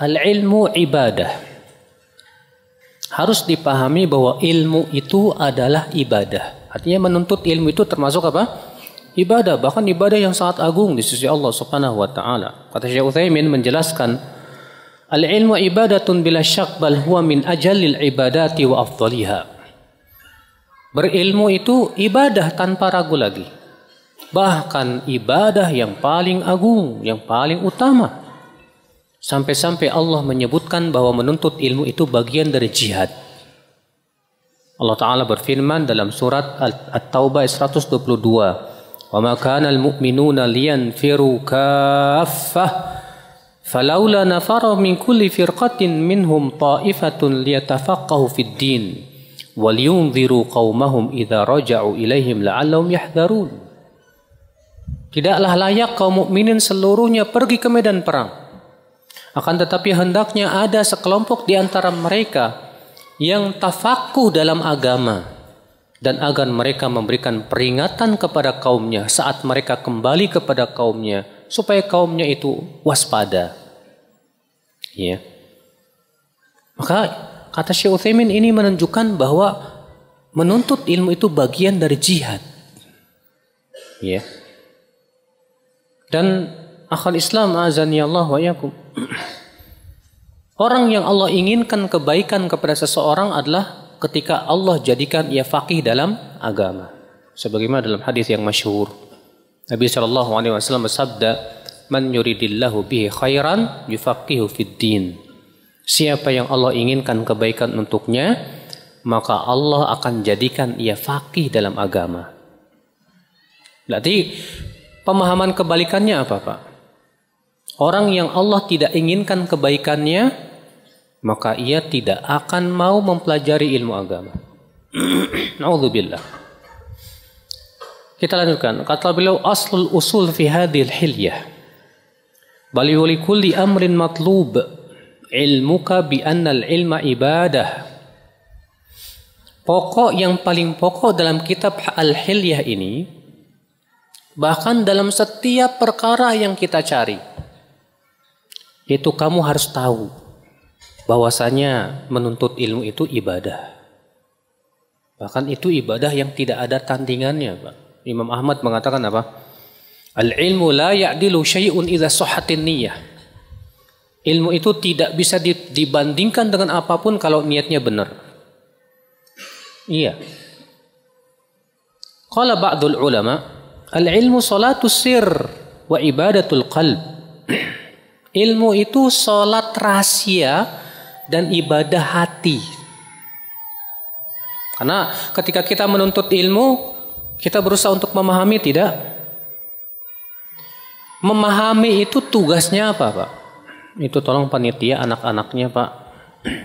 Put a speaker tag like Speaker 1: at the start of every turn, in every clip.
Speaker 1: al-ilmu ibadah. Harus dipahami bahwa ilmu itu adalah ibadah. Artinya menuntut ilmu itu termasuk apa? Ibadah, bahkan ibadah yang sangat agung di sisi Allah Subhanahu wa taala. Kata Syekh Utsaimin menjelaskan, al-ilmu ibadatun bila syak bal huwa min ajallil ibadati wa afdaliha. Berilmu itu ibadah tanpa ragu lagi. Bahkan ibadah yang paling agung, yang paling utama. Sampai-sampai Allah menyebutkan bahwa menuntut ilmu itu bagian dari jihad. Allah Ta'ala berfirman dalam surat At-Taubah 122. وَمَا كَانَ الْمُؤْمِنُونَ لِيَنْفِرُوا كَافَّةً فَلَوْلَا نَفَرَ مِنْ كُلِّ فِرْقَةٍ مِنْهُمْ طَائِفَةٌ لِيَتَفَقَّهُوا فِي الدِّينِ وَلِيُنْذِرُوا قَوْمَهُمْ إِذَا رَجَعُوا إِلَيْهِمْ لَعَلَّهُمْ يَحْذَرُونَ. Tidaklah layak kaum mukminin seluruhnya pergi ke medan perang. Akan tetapi hendaknya ada sekelompok di antara mereka yang tafakuh dalam agama, dan agar mereka memberikan peringatan kepada kaumnya saat mereka kembali kepada kaumnya, supaya kaumnya itu waspada. Ya. Maka kata Syekh Utsaimin ini menunjukkan bahwa menuntut ilmu itu bagian dari jihad. Ya. Dan akhal Islam azani Allah wa yakum. Orang yang Allah inginkan kebaikan kepada seseorang adalah ketika Allah jadikan ia faqih dalam agama. Sebagaimana dalam hadis yang masyhur, Nabi SAW bersabda, "Man yuridillahu bihi khairan yufaqihu fid din." Siapa yang Allah inginkan kebaikan untuknya, maka Allah akan jadikan ia faqih dalam agama. Berarti pemahaman kebalikannya apa, Pak? Orang yang Allah tidak inginkan kebaikannya, maka ia tidak akan mau mempelajari ilmu agama. Na'udzubillah. Kita lanjutkan. Kata beliau, aslul usul fi hadhil hilyah. Bali wa likulli amrin matlub ilmuka bi anna al-ilma ibadah. Pokok yang paling pokok dalam kitab Al-Hilyah ini, bahkan dalam setiap perkara yang kita cari, itu kamu harus tahu bahwasanya menuntut ilmu itu ibadah. Bahkan itu ibadah yang tidak ada tandingannya, Pak. Imam Ahmad mengatakan apa? Al-ilmu la ya'dilu syai'un idza sahhatin niyyah. Ilmu itu tidak bisa dibandingkan dengan apapun kalau niatnya benar. Iya. Qala ba'dul ulama, al-ilmu salatus sir wa ibadatul qalb. Ilmu itu salat rahasia dan ibadah hati. Karena ketika kita menuntut ilmu, kita berusaha untuk memahami, tidak? Memahami itu tugasnya apa, Pak? Itu tolong panitia anak-anaknya, Pak,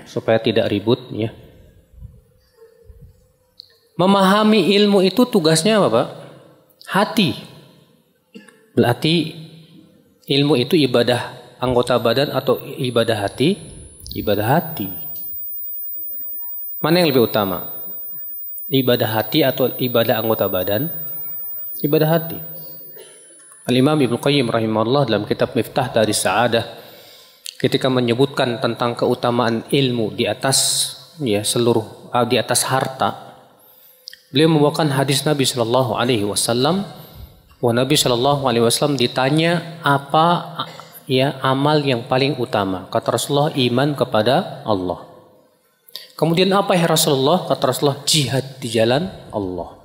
Speaker 1: supaya tidak ribut, ya. Memahami ilmu itu tugasnya apa, Pak? Hati. Berarti ilmu itu ibadah anggota badan atau ibadah hati? Ibadah hati. Mana yang lebih utama? Ibadah hati atau ibadah anggota badan? Ibadah hati. Al-Imam Ibnu Qayyim rahimahullah dalam kitab Miftah Daris Sa'adah, ketika menyebutkan tentang keutamaan ilmu di atas di atas harta, beliau membawakan hadis Nabi sallallahu alaihi wasallam. Nabi sallallahu alaihi wasallam ditanya apa amal yang paling utama. Kata Rasulullah, iman kepada Allah. Kemudian apa ya Rasulullah? Kata Rasulullah, jihad di jalan Allah.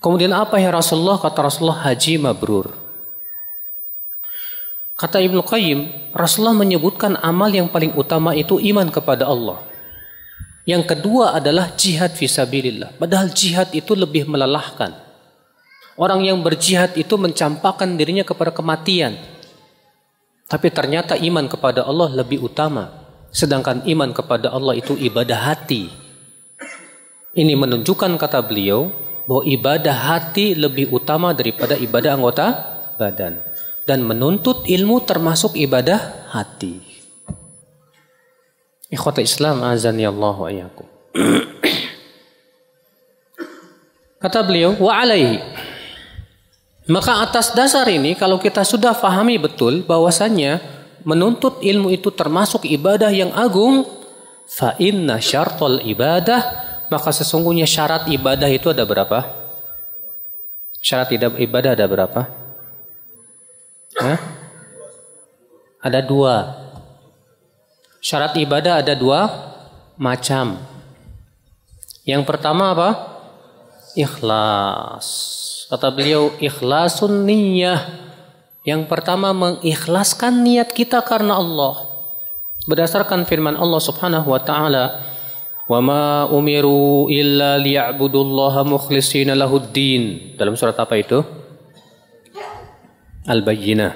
Speaker 1: Kemudian apa ya Rasulullah? Kata Rasulullah, haji mabrur. Kata Ibnu Qayyim, Rasulullah menyebutkan amal yang paling utama itu iman kepada Allah. Yang kedua adalah jihad fisabilillah. Padahal jihad itu lebih melelahkan. Orang yang berjihad itu mencampakkan dirinya kepada kematian. Tapi ternyata iman kepada Allah lebih utama. Sedangkan iman kepada Allah itu ibadah hati. Ini menunjukkan, kata beliau, bahwa ibadah hati lebih utama daripada ibadah anggota badan. Dan menuntut ilmu termasuk ibadah hati. Ikhwata Islam azani Allah wa iyyakum. Kata beliau, wa alaihi. Maka atas dasar ini, kalau kita sudah fahami betul bahwasannya menuntut ilmu itu termasuk ibadah yang agung, fa inna syartul ibadah, maka sesungguhnya syarat ibadah itu ada berapa? Syarat ibadah ada berapa? Hah? Ada 2. Syarat ibadah ada 2 macam. Yang pertama apa? Ikhlas. Kata beliau, ikhlasun niyyah. Yang pertama mengikhlaskan niat kita karena Allah. Berdasarkan firman Allah Subhanahu wa taala, "Wa ma umiru illa liya'budullaha mukhlishina lahuddin." Dalam surat apa itu? Al-Bayyinah.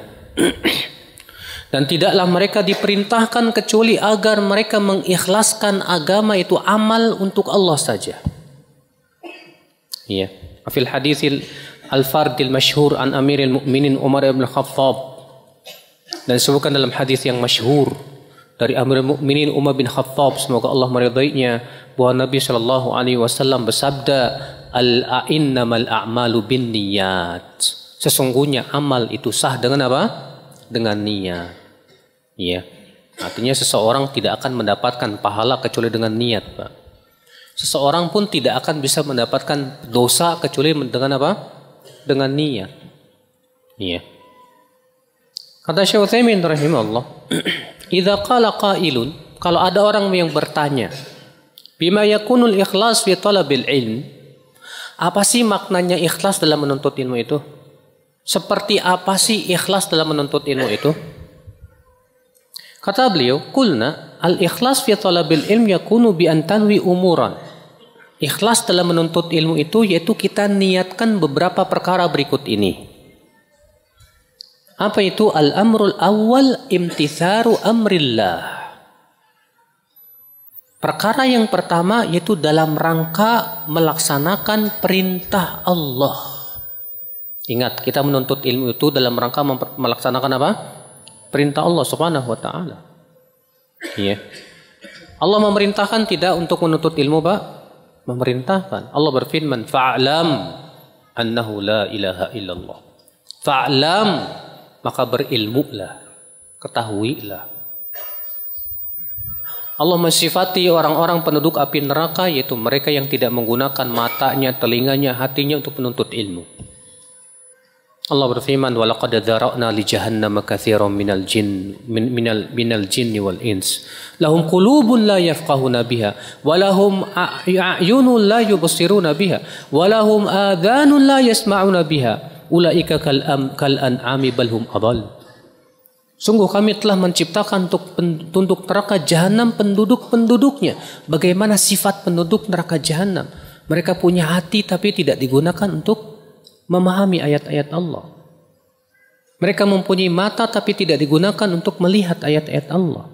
Speaker 1: Dan tidaklah mereka diperintahkan kecuali agar mereka mengikhlaskan agama itu amal untuk Allah saja. Iya. Fil haditsil al-fardil masyhur an Amiril Mukminin Umar bin Khattab. Dan disebutkan dalam hadis yang masyhur dari Amirul Mukminin Umar bin Khattab, semoga Allah meridainya, bahwa Nabi sallallahu alaihi wasallam bersabda, "Al-innamal a'malu binniyat." Sesungguhnya amal itu sah dengan apa? Dengan niat. Iya. Artinya seseorang tidak akan mendapatkan pahala kecuali dengan niat, Pak. Seseorang pun tidak akan bisa mendapatkan dosa kecuali dengan apa? Dengan niat. Iya. Kata Syekh Utsaimin rahimahullah, "Idza qala qailun," kalau ada orang yang bertanya, "Bima yakunul ikhlas fi talabil ilm?" Apa sih maknanya ikhlas dalam menuntut ilmu itu? Seperti apa sih ikhlas dalam menuntut ilmu itu? Kata beliau, "Qulna al-ikhlas fi talabil ilm yakunu bi an tanwi umuran." Ikhlas dalam menuntut ilmu itu yaitu kita niatkan beberapa perkara berikut ini. Apa itu? Al-amrul awal imtitharu amrillah. Perkara yang pertama yaitu dalam rangka melaksanakan perintah Allah. Ingat, kita menuntut ilmu itu dalam rangka melaksanakan apa? Perintah Allah Subhanahu wa taala. Iya. Allah memerintahkan tidak untuk menuntut ilmu, Pak? Memerintahkan. Allah berfirman, "Fa'lam annahu la ilaha illallah." Fa'lam, maka berilmulah, ketahuilah. Allah mensifati orang-orang penduduk api neraka, yaitu mereka yang tidak menggunakan matanya, telinganya, hatinya untuk menuntut ilmu. Allah berfirman, "Walaqad dzara'na li jahannama katsiran minal jinni wal ins. Lahum qulubun la yafqahuna biha, wa lahum a'yunun la yubsiruna biha, wa lahum adhanun la yasma'una biha. Ulaika kal an'ami bal hum adall." Sungguh kami telah menciptakan untuk neraka jahanam penduduk-penduduknya. Bagaimana sifat penduduk neraka jahanam? Mereka punya hati tapi tidak digunakan untuk memahami ayat-ayat Allah. Mereka mempunyai mata tapi tidak digunakan untuk melihat ayat-ayat Allah.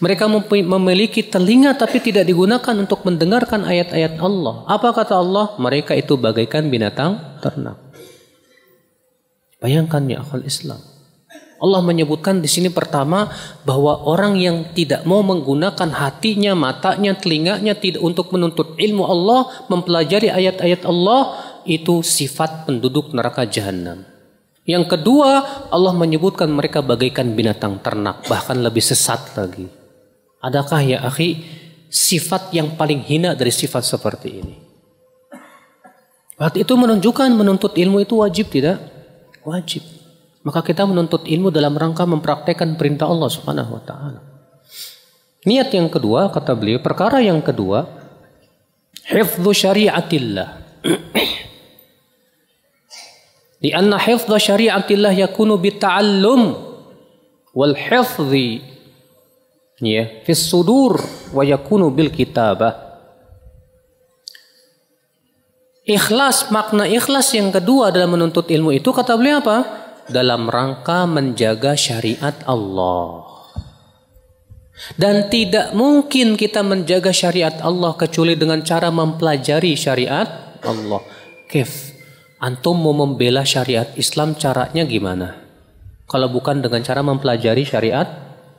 Speaker 1: Mereka memiliki telinga tapi tidak digunakan untuk mendengarkan ayat-ayat Allah. Apa kata Allah? Mereka itu bagaikan binatang ternak. Bayangkan ya akhwal Islam. Allah menyebutkan di sini pertama bahwa orang yang tidak mau menggunakan hatinya, matanya, telinganya tidak untuk menuntut ilmu Allah, mempelajari ayat-ayat Allah, itu sifat penduduk neraka jahanam. Yang kedua, Allah menyebutkan mereka bagaikan binatang ternak, bahkan lebih sesat lagi. Adakah ya akhi sifat yang paling hina dari sifat seperti ini? Berarti itu menunjukkan menuntut ilmu itu wajib tidak? Wajib. Maka kita menuntut ilmu dalam rangka mempraktekkan perintah Allah Subhanahu wa taala. Niat yang kedua, kata beliau, perkara yang kedua, hifdzu syariatillah. Di anna hifdza syariatillah yakunu bita'allum wal hifdzi ya fi sudur wa yakunu bil kitabah. Ikhlas, makna ikhlas yang kedua dalam menuntut ilmu itu kata beliau apa? Dalam rangka menjaga syariat Allah. Dan tidak mungkin kita menjaga syariat Allah kecuali dengan cara mempelajari syariat Allah. Kif? Antum mau membela syariat Islam caranya gimana? Kalau bukan dengan cara mempelajari syariat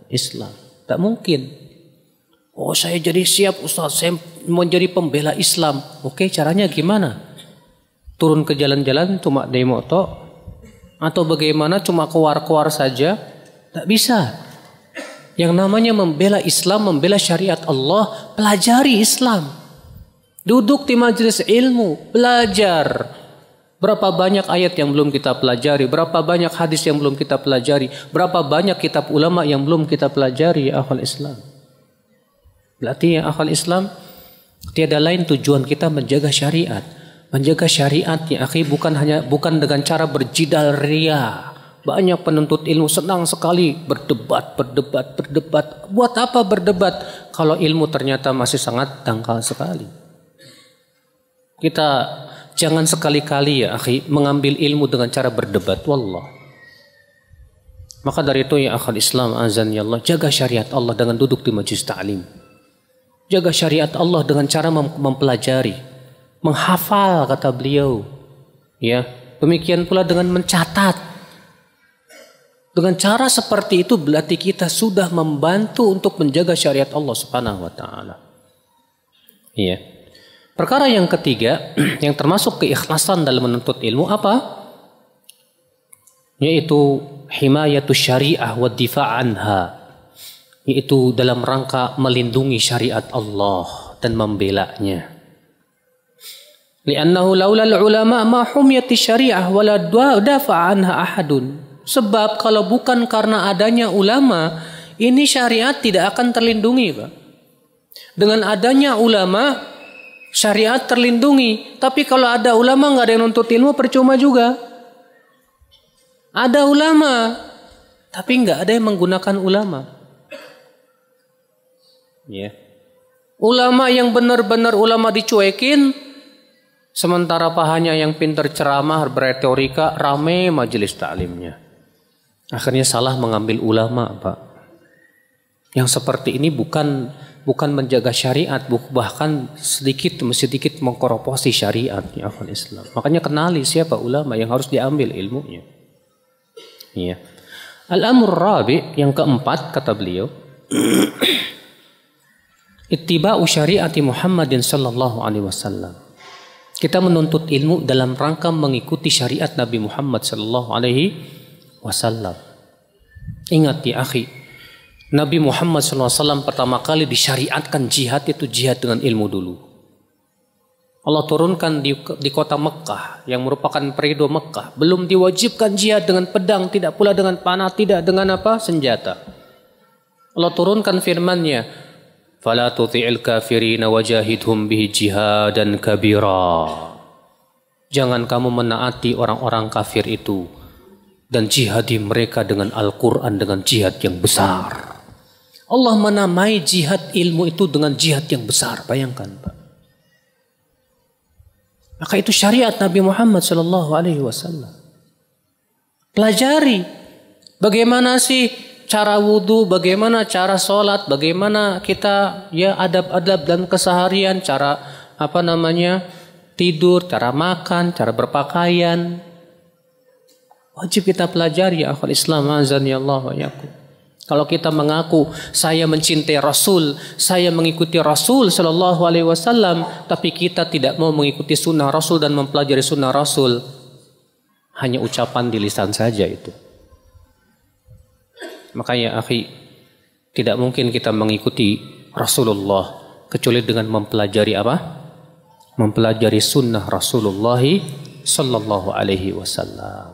Speaker 1: Islam. Tak mungkin. Oh saya jadi siap Ustaz, saya mau jadi pembela Islam. Oke, caranya gimana? Turun ke jalan-jalan cuma demo tok? Atau bagaimana cuma keluar-keluar saja? Tak bisa. Yang namanya membela Islam, membela syariat Allah, pelajari Islam. Duduk di majelis ilmu, belajar. Berapa banyak ayat yang belum kita pelajari, berapa banyak hadis yang belum kita pelajari, berapa banyak kitab ulama yang belum kita pelajari, ya akhwal Islam. Berarti ya akhwal Islam, tiada lain tujuan kita menjaga syariat. Menjaga syariat ya akhi bukan dengan cara berjidal ria. Banyak penuntut ilmu senang sekali berdebat. Buat apa berdebat kalau ilmu ternyata masih sangat dangkal sekali. Kita jangan sekali-kali ya akhi mengambil ilmu dengan cara berdebat, wallah. Maka dari itu ya akhal Islam azan ya Allah, jaga syariat Allah dengan duduk di majlis ta'lim. Jaga syariat Allah dengan cara mempelajari, menghafal kata beliau. Ya, demikian pula dengan mencatat. Dengan cara seperti itu berarti kita sudah membantu untuk menjaga syariat Allah Subhanahu wa taala. Iya. Perkara yang ketiga yang termasuk keikhlasan dalam menuntut ilmu apa? Yaitu himayatus syariah wa difa' anha. Yaitu dalam rangka melindungi syariat Allah dan membelanya. Li'annahu laulal ulama ma humyati syariah wa la dafa' anha ahadun. Sebab kalau bukan karena adanya ulama, ini syariat tidak akan terlindungi, Pak. Dengan adanya ulama, syariat terlindungi. Tapi kalau ada ulama nggak ada yang nuntut ilmu, percuma juga. Ada ulama, tapi nggak ada yang menggunakan ulama. Ya. Ulama yang benar-benar ulama dicuekin, sementara pahanya yang pintar ceramah berretorika, rame majelis taklimnya. Akhirnya salah mengambil ulama, Pak. Yang seperti ini bukan menjaga syariat, bahkan sedikit demi sedikit mengkorupsi syariat ya akhwal Islam. Makanya kenali siapa ulama yang harus diambil ilmunya. Iya. Al-amr rabi' yang keempat kata beliau, ittiba'u syariati Muhammadin sallallahu alaihi wasallam. Kita menuntut ilmu dalam rangka mengikuti syariat Nabi Muhammad sallallahu alaihi wasallam. Ingat ya akhi, Nabi Muhammad SAW pertama kali disyariatkan jihad itu jihad dengan ilmu dulu. Allah turunkan di kota Mekah yang merupakan periode Mekah. Belum diwajibkan jihad dengan pedang, tidak pula dengan panah, tidak dengan apa? Senjata. Allah turunkan firman-Nya, "Fala tuti'il kafirina wajahidhum bihi jihadan kabira." Jangan kamu menaati orang-orang kafir itu dan jihadi mereka dengan Al-Quran dengan jihad yang besar. Allah menamai jihad ilmu itu dengan jihad yang besar. Bayangkan, Pak. Maka itu syariat Nabi Muhammad SAW. Pelajari bagaimana sih cara wudhu, bagaimana cara sholat, bagaimana kita ya adab-adab dan keseharian, cara tidur, cara makan, cara berpakaian. Wajib kita pelajari ya akhwal Islam azani Allah wa yakum. Kalau kita mengaku saya mencintai Rasul, saya mengikuti Rasul sallallahu alaihi wasallam, tapi kita tidak mau mengikuti sunnah Rasul dan mempelajari sunnah Rasul, hanya ucapan di lisan saja itu. Makanya akhi, tidak mungkin kita mengikuti Rasulullah kecuali dengan mempelajari apa? Mempelajari sunnah Rasulullah sallallahu alaihi wasallam.